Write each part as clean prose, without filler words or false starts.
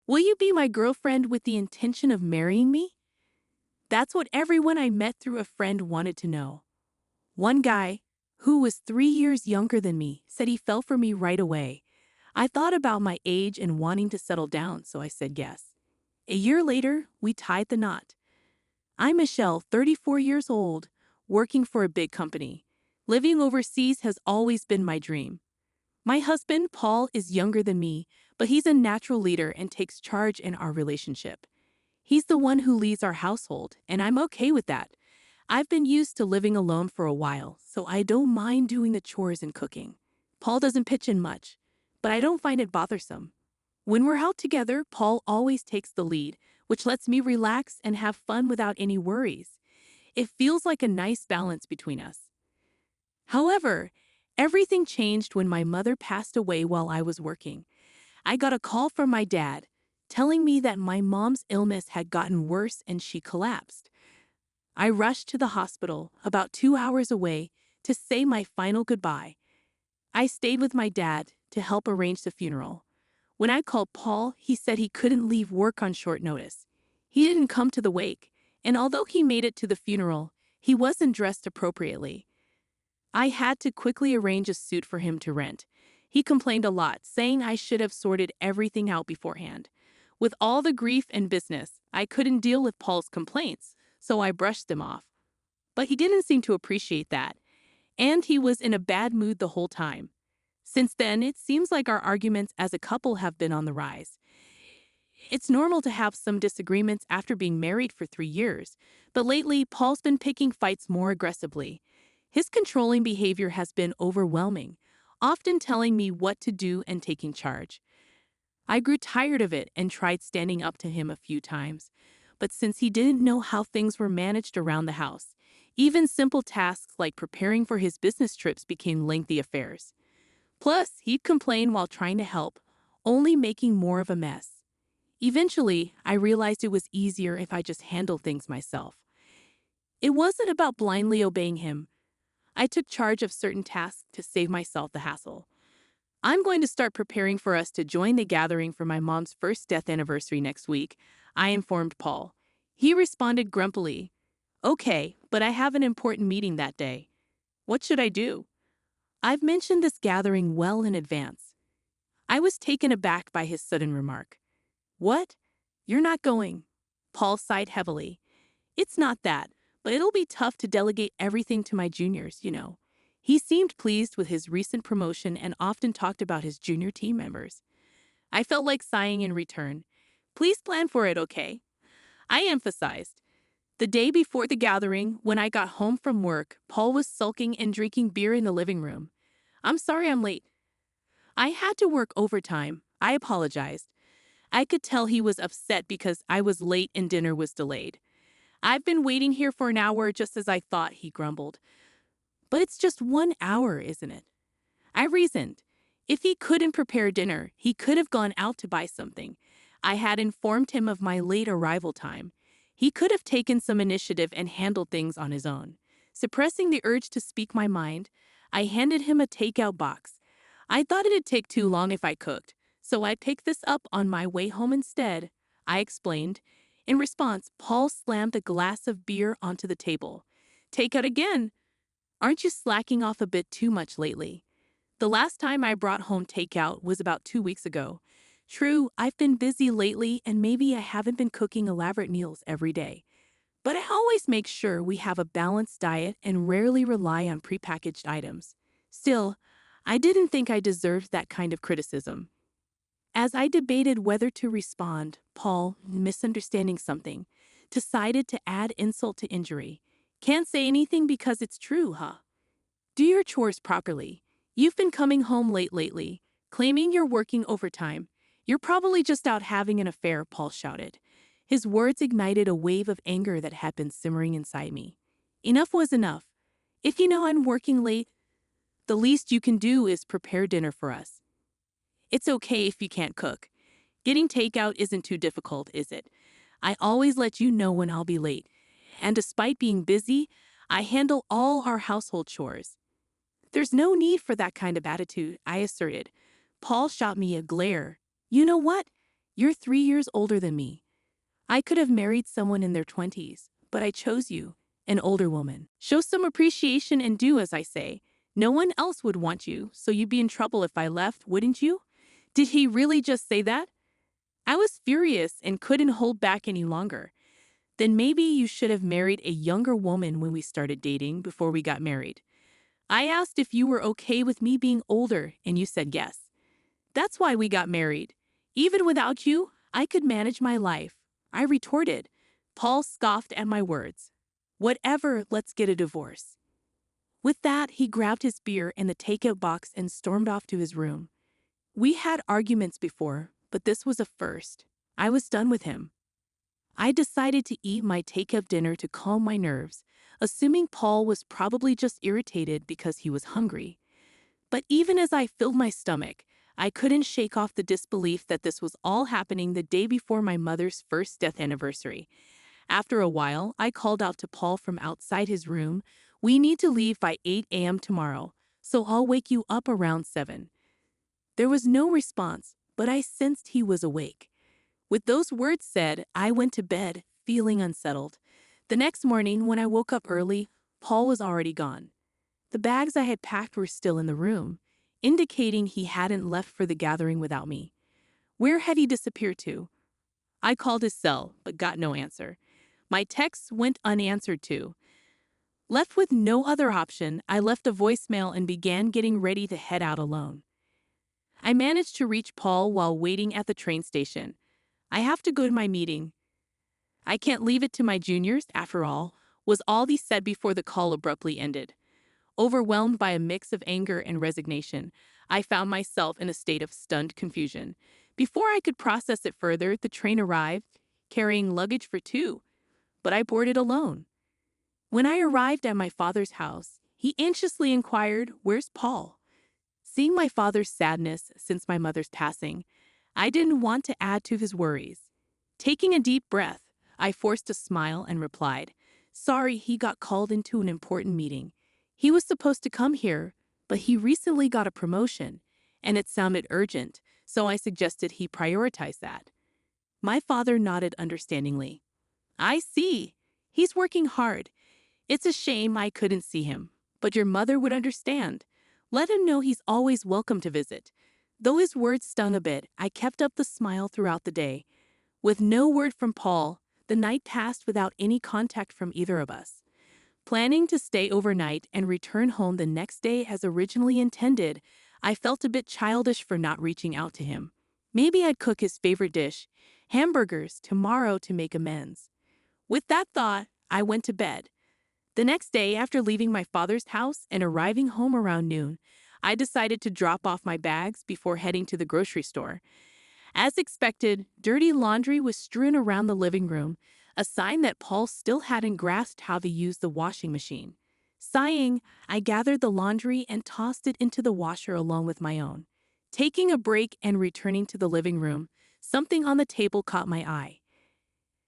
Will you be my girlfriend with the intention of marrying me? That's what everyone I met through a friend wanted to know. One guy, who was 3 years younger than me, said he fell for me right away. I thought about my age and wanting to settle down, so I said yes. A year later, we tied the knot. I'm Michelle, 34 years old, working for a big company. Living overseas has always been my dream. My husband, Paul, is younger than me, but he's a natural leader and takes charge in our relationship. He's the one who leads our household, and I'm okay with that. I've been used to living alone for a while, so I don't mind doing the chores and cooking. Paul doesn't pitch in much, but I don't find it bothersome. When we're out together, Paul always takes the lead, which lets me relax and have fun without any worries. It feels like a nice balance between us. However, everything changed when my mother passed away while I was working. I got a call from my dad, telling me that my mom's illness had gotten worse and she collapsed. I rushed to the hospital, about 2 hours away, to say my final goodbye. I stayed with my dad to help arrange the funeral. When I called Paul, he said he couldn't leave work on short notice. He didn't come to the wake, and although he made it to the funeral, he wasn't dressed appropriately. I had to quickly arrange a suit for him to rent. He complained a lot, saying I should have sorted everything out beforehand. With all the grief and business, I couldn't deal with Paul's complaints, so I brushed them off. But he didn't seem to appreciate that, and he was in a bad mood the whole time. Since then, it seems like our arguments as a couple have been on the rise. It's normal to have some disagreements after being married for 3 years, but lately, Paul's been picking fights more aggressively. His controlling behavior has been overwhelming, often telling me what to do and taking charge. I grew tired of it and tried standing up to him a few times, but since he didn't know how things were managed around the house, even simple tasks like preparing for his business trips became lengthy affairs. Plus, he'd complain while trying to help, only making more of a mess. Eventually, I realized it was easier if I just handled things myself. It wasn't about blindly obeying him. I took charge of certain tasks to save myself the hassle. I'm going to start preparing for us to join the gathering for my mom's first death anniversary next week, I informed Paul. He responded grumpily, "Okay, but I have an important meeting that day. What should I do?" I've mentioned this gathering well in advance. I was taken aback by his sudden remark. "What? You're not going?" Paul sighed heavily. "It's not that, but it'll be tough to delegate everything to my juniors. He seemed pleased with his recent promotion and often talked about his junior team members. I felt like sighing in return. "Please plan for it, okay?" I emphasized. The day before the gathering, when I got home from work, Paul was sulking and drinking beer in the living room. "I'm sorry I'm late. I had to work overtime." I apologized. I could tell he was upset because I was late and dinner was delayed. "I've been waiting here for an hour just as I thought," he grumbled. "But it's just 1 hour, isn't it?" I reasoned. If he couldn't prepare dinner, he could have gone out to buy something. I had informed him of my late arrival time. He could have taken some initiative and handled things on his own. Suppressing the urge to speak my mind, I handed him a takeout box. I thought it'd take too long if I cooked, so I picked this up on my way home instead, I explained. In response, Paul slammed a glass of beer onto the table. "Takeout again? Aren't you slacking off a bit too much lately?" The last time I brought home takeout was about 2 weeks ago. True, I've been busy lately and maybe I haven't been cooking elaborate meals every day. But I always make sure we have a balanced diet and rarely rely on prepackaged items. Still, I didn't think I deserved that kind of criticism. As I debated whether to respond, Paul, misunderstanding something, decided to add insult to injury. "Can't say anything because it's true, huh? Do your chores properly. You've been coming home late lately, claiming you're working overtime. You're probably just out having an affair," Paul shouted. His words ignited a wave of anger that had been simmering inside me. Enough was enough. If you know I'm working late, the least you can do is prepare dinner for us. It's okay if you can't cook. Getting takeout isn't too difficult, is it? I always let you know when I'll be late. And despite being busy, I handle all our household chores. "There's no need for that kind of attitude," I asserted. Paul shot me a glare. "You know what? You're 3 years older than me. I could have married someone in their 20s, but I chose you, an older woman. Show some appreciation and do as I say. No one else would want you, so you'd be in trouble if I left, wouldn't you? Did he really just say that? I was furious and couldn't hold back any longer. Then maybe you should have married a younger woman when we started dating before we got married. I asked if you were okay with me being older, and you said yes. That's why we got married. Even without you, I could manage my life. I retorted. Paul scoffed at my words. Whatever, let's get a divorce. With that, he grabbed his beer and the takeout box and stormed off to his room. We had arguments before, but this was a first. I was done with him. I decided to eat my takeout dinner to calm my nerves, assuming Paul was probably just irritated because he was hungry. But even as I filled my stomach, I couldn't shake off the disbelief that this was all happening the day before my mother's first death anniversary. After a while, I called out to Paul from outside his room, "We need to leave by 8 a.m. tomorrow, so I'll wake you up around 7. There was no response, but I sensed he was awake. With those words said, I went to bed, feeling unsettled. The next morning, when I woke up early, Paul was already gone. The bags I had packed were still in the room, indicating he hadn't left for the gathering without me. Where had he disappeared to? I called his cell, but got no answer. My texts went unanswered too. Left with no other option, I left a voicemail and began getting ready to head out alone. I managed to reach Paul while waiting at the train station. I have to go to my meeting. I can't leave it to my juniors, after all, was all he said before the call abruptly ended. Overwhelmed by a mix of anger and resignation, I found myself in a state of stunned confusion. Before I could process it further, the train arrived, carrying luggage for two, but I boarded alone. When I arrived at my father's house, he anxiously inquired, "Where's Paul?" Seeing my father's sadness since my mother's passing, I didn't want to add to his worries. Taking a deep breath, I forced a smile and replied, "Sorry, he got called into an important meeting. He was supposed to come here, but he recently got a promotion, and it sounded urgent, so I suggested he prioritize that." My father nodded understandingly. "I see. He's working hard. It's a shame I couldn't see him, but your mother would understand. Let him know he's always welcome to visit." Though his words stung a bit, I kept up the smile throughout the day. With no word from Paul, the night passed without any contact from either of us. Planning to stay overnight and return home the next day as originally intended, I felt a bit childish for not reaching out to him. Maybe I'd cook his favorite dish, hamburgers, tomorrow to make amends. With that thought, I went to bed. The next day, after leaving my father's house and arriving home around noon, I decided to drop off my bags before heading to the grocery store. As expected, dirty laundry was strewn around the living room, a sign that Paul still hadn't grasped how to use the washing machine. Sighing, I gathered the laundry and tossed it into the washer along with my own. Taking a break and returning to the living room, something on the table caught my eye.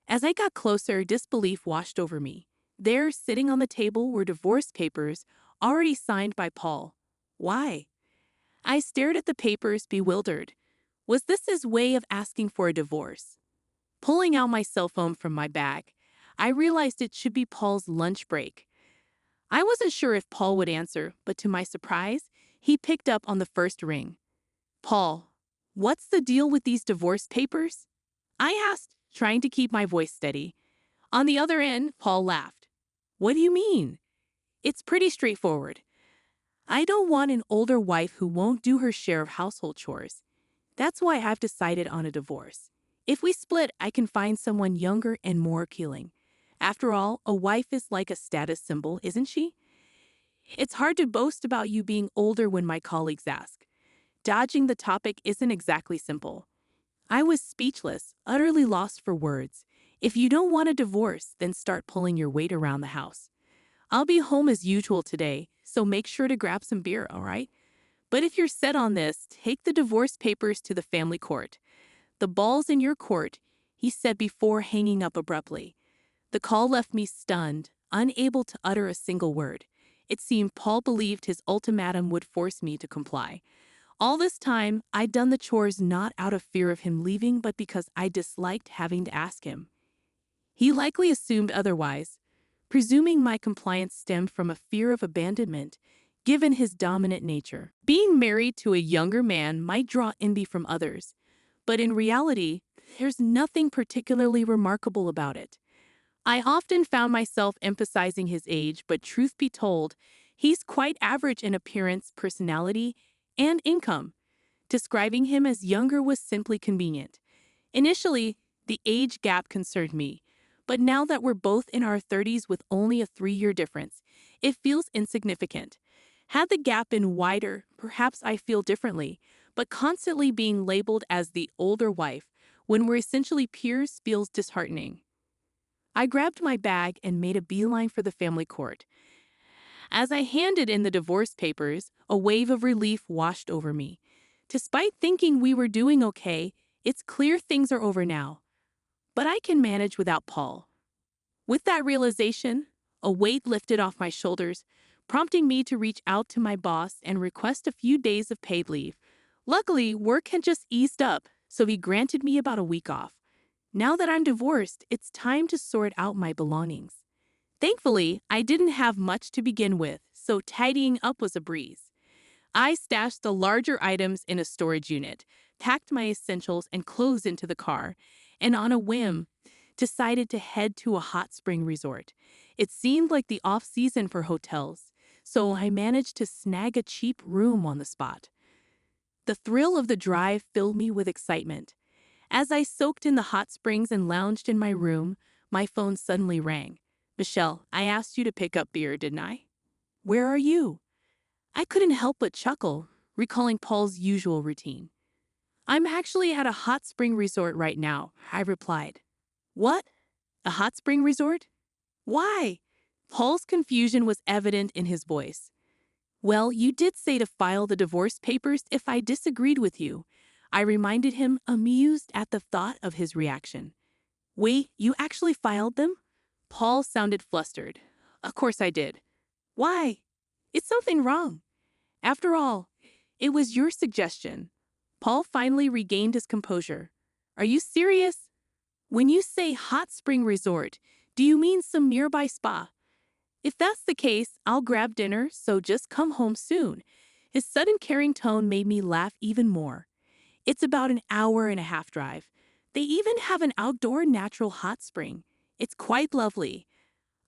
As I got closer, disbelief washed over me. There, sitting on the table, were divorce papers, already signed by Paul. Why? I stared at the papers, bewildered. Was this his way of asking for a divorce? Pulling out my cell phone from my bag, I realized it should be Paul's lunch break. I wasn't sure if Paul would answer, but to my surprise, he picked up on the first ring. "Paul, what's the deal with these divorce papers?" I asked, trying to keep my voice steady. On the other end, Paul laughed. "What do you mean? It's pretty straightforward. I don't want an older wife who won't do her share of household chores. That's why I've decided on a divorce. If we split, I can find someone younger and more appealing. After all, a wife is like a status symbol, isn't she? It's hard to boast about you being older when my colleagues ask. Dodging the topic isn't exactly simple." I was speechless, utterly lost for words. If you don't want a divorce, then start pulling your weight around the house. I'll be home as usual today, so make sure to grab some beer, all right? But if you're set on this, take the divorce papers to the family court. The ball's in your court, he said before hanging up abruptly. The call left me stunned, unable to utter a single word. It seemed Paul believed his ultimatum would force me to comply. All this time, I'd done the chores not out of fear of him leaving, but because I disliked having to ask him. He likely assumed otherwise, presuming my compliance stemmed from a fear of abandonment, given his dominant nature. Being married to a younger man might draw envy from others, but in reality, there's nothing particularly remarkable about it. I often found myself emphasizing his age, but truth be told, he's quite average in appearance, personality, and income. Describing him as younger was simply convenient. Initially, the age gap concerned me, but now that we're both in our 30s with only a 3-year difference, it feels insignificant. Had the gap been wider, perhaps I feel differently, but constantly being labeled as the older wife when we're essentially peers feels disheartening. I grabbed my bag and made a beeline for the family court. As I handed in the divorce papers, a wave of relief washed over me. Despite thinking we were doing okay, it's clear things are over now. But I can manage without Paul. With that realization, a weight lifted off my shoulders, prompting me to reach out to my boss and request a few days of paid leave. Luckily, work had just eased up, so he granted me about a week off. Now that I'm divorced, it's time to sort out my belongings. Thankfully, I didn't have much to begin with, so tidying up was a breeze. I stashed the larger items in a storage unit, packed my essentials and clothes into the car, and on a whim, decided to head to a hot spring resort. It seemed like the off-season for hotels, so I managed to snag a cheap room on the spot. The thrill of the drive filled me with excitement. As I soaked in the hot springs and lounged in my room, my phone suddenly rang. "Michelle, I asked you to pick up beer, didn't I? Where are you?" I couldn't help but chuckle, recalling Paul's usual routine. "I'm actually at a hot spring resort right now," I replied. "What? A hot spring resort? Why?" Paul's confusion was evident in his voice. "Well, you did say to file the divorce papers if I disagreed with you," I reminded him, amused at the thought of his reaction. "Wait, you actually filed them?" Paul sounded flustered. "Of course I did." "Why? Is something wrong? After all, it was your suggestion." Paul finally regained his composure. "Are you serious? When you say hot spring resort, do you mean some nearby spa? If that's the case, I'll grab dinner, so just come home soon." His sudden caring tone made me laugh even more. "It's about an hour-and-a-half drive. They even have an outdoor natural hot spring. It's quite lovely.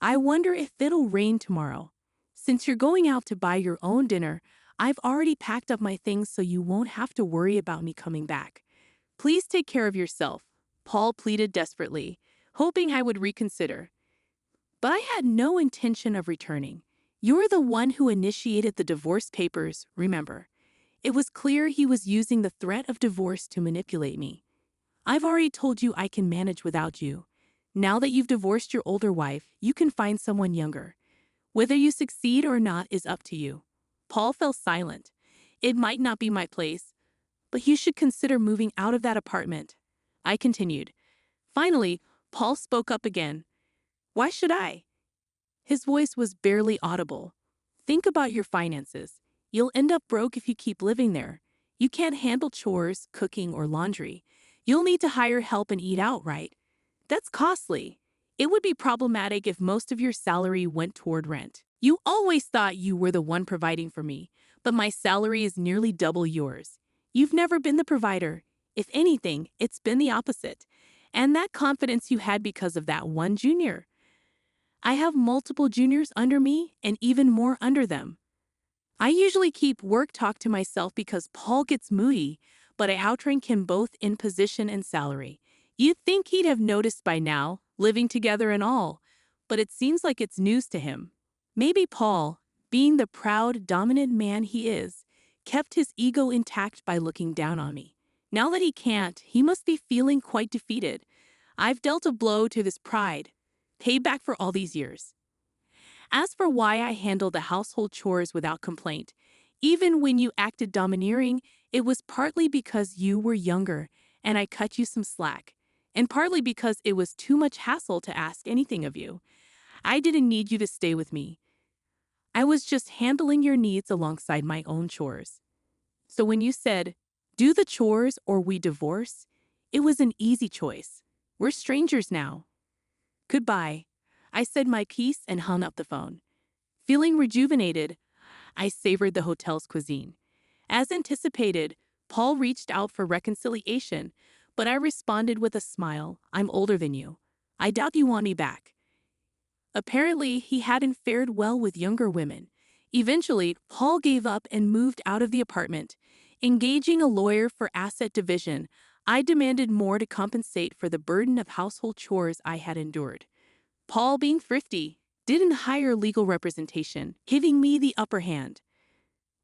I wonder if it'll rain tomorrow. Since you're going out to buy your own dinner, I've already packed up my things so you won't have to worry about me coming back. Please take care of yourself," Paul pleaded desperately, hoping I would reconsider. But I had no intention of returning. "You're the one who initiated the divorce papers, remember." It was clear he was using the threat of divorce to manipulate me. "I've already told you I can manage without you. Now that you've divorced your older wife, you can find someone younger. Whether you succeed or not is up to you." Paul fell silent. "It might not be my place, but you should consider moving out of that apartment," I continued. Finally, Paul spoke up again. "Why should I?" His voice was barely audible. "Think about your finances. You'll end up broke if you keep living there. You can't handle chores, cooking, or laundry. You'll need to hire help and eat out, right? That's costly. It would be problematic if most of your salary went toward rent. You always thought you were the one providing for me, but my salary is nearly double yours. You've never been the provider. If anything, it's been the opposite. And that confidence you had because of that one junior. I have multiple juniors under me and even more under them. I usually keep work talk to myself because Paul gets moody, but I outrank him both in position and salary. You'd think he'd have noticed by now, living together and all, but it seems like it's news to him. Maybe Paul, being the proud, dominant man he is, kept his ego intact by looking down on me. Now that he can't, he must be feeling quite defeated. I've dealt a blow to this pride, paid back for all these years. As for why I handled the household chores without complaint, even when you acted domineering, it was partly because you were younger and I cut you some slack, and partly because it was too much hassle to ask anything of you. I didn't need you to stay with me. I was just handling your needs alongside my own chores. So when you said, do the chores or we divorce, it was an easy choice. We're strangers now. Goodbye. I said my piece and hung up the phone. Feeling rejuvenated, I savored the hotel's cuisine. As anticipated, Paul reached out for reconciliation, but I responded with a smile. I'm older than you. I doubt you want me back. Apparently, he hadn't fared well with younger women. Eventually, Paul gave up and moved out of the apartment. Engaging a lawyer for asset division, I demanded more to compensate for the burden of household chores I had endured. Paul, being thrifty, didn't hire legal representation, giving me the upper hand.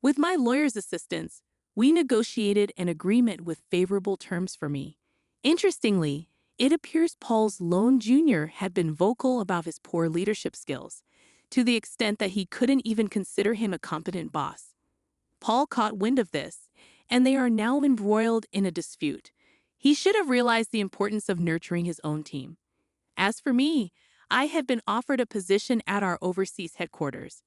With my lawyer's assistance, we negotiated an agreement with favorable terms for me. Interestingly, it appears Paul's lone junior had been vocal about his poor leadership skills, to the extent that he couldn't even consider him a competent boss. Paul caught wind of this, and they are now embroiled in a dispute. He should have realized the importance of nurturing his own team. As for me, I had been offered a position at our overseas headquarters.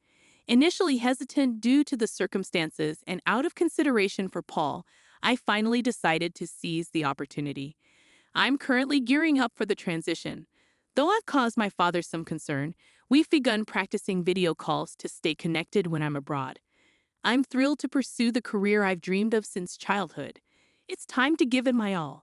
Initially hesitant due to the circumstances and out of consideration for Paul, I finally decided to seize the opportunity. I'm currently gearing up for the transition. Though I've caused my father some concern, we've begun practicing video calls to stay connected when I'm abroad. I'm thrilled to pursue the career I've dreamed of since childhood. It's time to give it my all.